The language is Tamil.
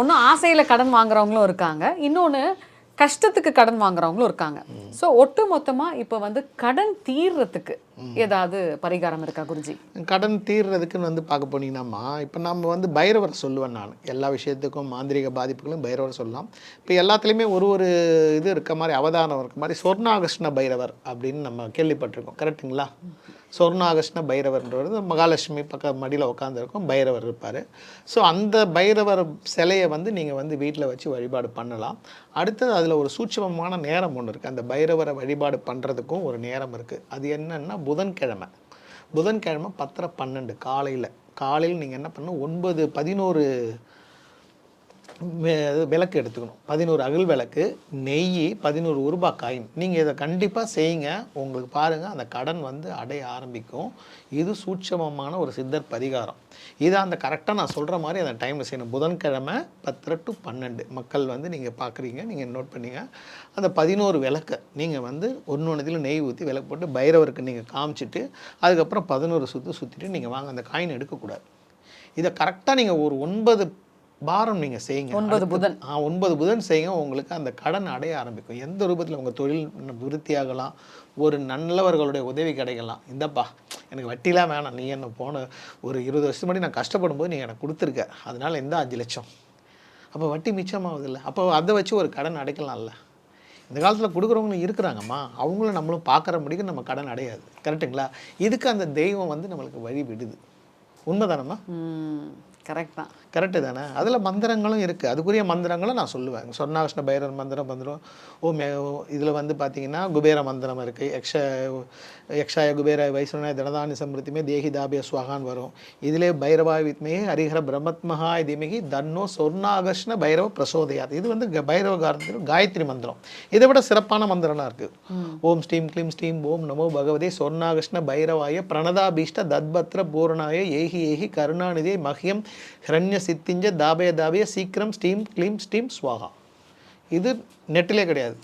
ஒன்றும் ஆசையில் கடன் வாங்குறவங்களும் இருக்காங்க, இன்னொன்று கஷ்டத்துக்கு கடன் வாங்குறவங்களும் இருக்காங்க. ஸோ ஒட்டு மொத்தமாக இப்போ வந்து கடன் தீர்றதுக்கு ஏதாவது பரிகாரம் இருக்கா குருஜி? கடன் தீர்றதுக்குன்னு வந்து பார்க்க போனீங்கன்னாம்மா, இப்போ நம்ம வந்து பைரவர் சொல்லுவேன் நான். எல்லா விஷயத்துக்கும் மாந்திரீக பாதிப்புகளும் பைரவர் சொல்லலாம். இப்போ எல்லாத்துலேயுமே ஒரு ஒரு இது இருக்க மாதிரி, அவதானம் இருக்க மாதிரி சொர்ணாகர்ஷ்ண பைரவர் அப்படின்னு நம்ம கேள்விப்பட்டிருக்கோம். கரெக்டுங்களா? சொர்ணாகர்ஷ்ண பைரவர்ன்றது மகாலட்சுமி பக்கம் மடியில் உட்காந்துருக்கும் பைரவர் இருப்பார். ஸோ அந்த பைரவர் சிலையை வந்து நீங்கள் வந்து வீட்டில் வச்சு வழிபாடு பண்ணலாம். அடுத்தது அதில் ஒரு சூட்சமமான நேரம் ஒன்று இருக்குது. அந்த பைரவரை வழிபாடு பண்ணுறதுக்கும் ஒரு நேரம் இருக்குது. அது என்னன்னா புதன்கிழமை. புதன்கிழமை 10:12 காலையில் நீங்கள் என்ன பண்ணணும், 9-11 விளக்கு எடுத்துக்கணும். 11 அகல் விளக்கு, நெய், 11 ரூபா காயின். நீங்கள் இதை கண்டிப்பாக செய்யுங்க. உங்களுக்கு பாருங்கள் அந்த கடன் வந்து அடைய ஆரம்பிக்கும். இது சூட்சமமான ஒரு சித்தர் பரிகாரம். இதை அந்த கரெக்டாக நான் சொல்கிற மாதிரி அந்த டைமில் செய்யணும். புதன்கிழமை 10 to 12 மக்கள் வந்து நீங்கள் பார்க்குறீங்க, நீங்கள் நோட் பண்ணிங்க. அந்த 11 விளக்கை நீங்கள் வந்து ஒன்று நெய் ஊற்றி விளக்கு போட்டு பைரவருக்கு நீங்கள் காமிச்சிட்டு அதுக்கப்புறம் 11 சுற்றிட்டு நீங்கள் வாங்க. அந்த காயின் எடுக்கக்கூடாது. இதை கரெக்டாக நீங்கள் ஒரு 9 வாரம் நீங்கள் செய்யுங்க. 9 புதன் 9 புதன் செய்யுங்க. உங்களுக்கு அந்த கடன் அடைய ஆரம்பிக்கும். எந்த ரூபத்தில் உங்கள் தொழில் விருத்தியாகலாம், ஒரு நல்லவர்களுடைய உதவி கிடைக்கலாம். இந்தப்பா எனக்கு வட்டிலாம் வேணாம், நீ என்ன போன ஒரு 20 வருஷத்துக்கு முன்னாடி நான் கஷ்டப்படும் போது நீங்கள் எனக்கு கொடுத்துருக்க, அதனால் எந்த 5 லட்சம், அப்போ வட்டி மிச்சமாகுதில்ல, அப்போ அதை வச்சு ஒரு கடன் அடைக்கலாம்ல. இந்த காலத்தில் கொடுக்குறவங்களும் இருக்கிறாங்கம்மா, அவங்களும் நம்மளும் பார்க்குற முடியும் நம்ம கடன் அடையாது. கரெக்டுங்களா? இதுக்கு அந்த தெய்வம் வந்து நம்மளுக்கு வழி விடுது. உண்மைதானம்மா? கரெக்ட் தான். கரெக்டு தானே? அதில் மந்திரங்களும் இருக்குது. அதுக்குரிய மந்திரங்களும் நான் சொல்லுவேன். சொர்ணாகர்ஷ்ண பைரவர் மந்திரம் இதில் வந்து பார்த்தீங்கன்னா குபேர மந்திரம் இருக்குது. யக்ஷாய குபேர வைஸ்வனாய தனதானி சமிருத்திமே தேகி தாபிய ஸ்வகான்னு வரும். இதிலே பைரவாய் வித்மகி ஹரிஹர பிரம்மத்மஹாய் திமகி தன்னோ சொர்ணாகர்ஷ்ண பைரவ பிரசோதயாத். இது வந்து பைரவ காயத்ரி மந்திரம். இதை விட சிறப்பான மந்திரம்லாம் இருக்குது. ஓம் ஸ்ரீம் க்ளீம் ஸ்ரீம் ஓம் நமோ பகவதே சொர்ணாகர்ஷ்ண பைரவாய பிரணதாபீஷ்ட தத்பத்ர பூரணாய ஏகி ஏகி கருணாநிதியை மஹ்யம் ஹிரண்ய சித்திஞ்ச தாபய தாபய சீக்கிரம் ஸ்டீம் க்ளீம் ஸ்டீம் ஸ்வாகா. இது நெட்டிலே கிடையாது.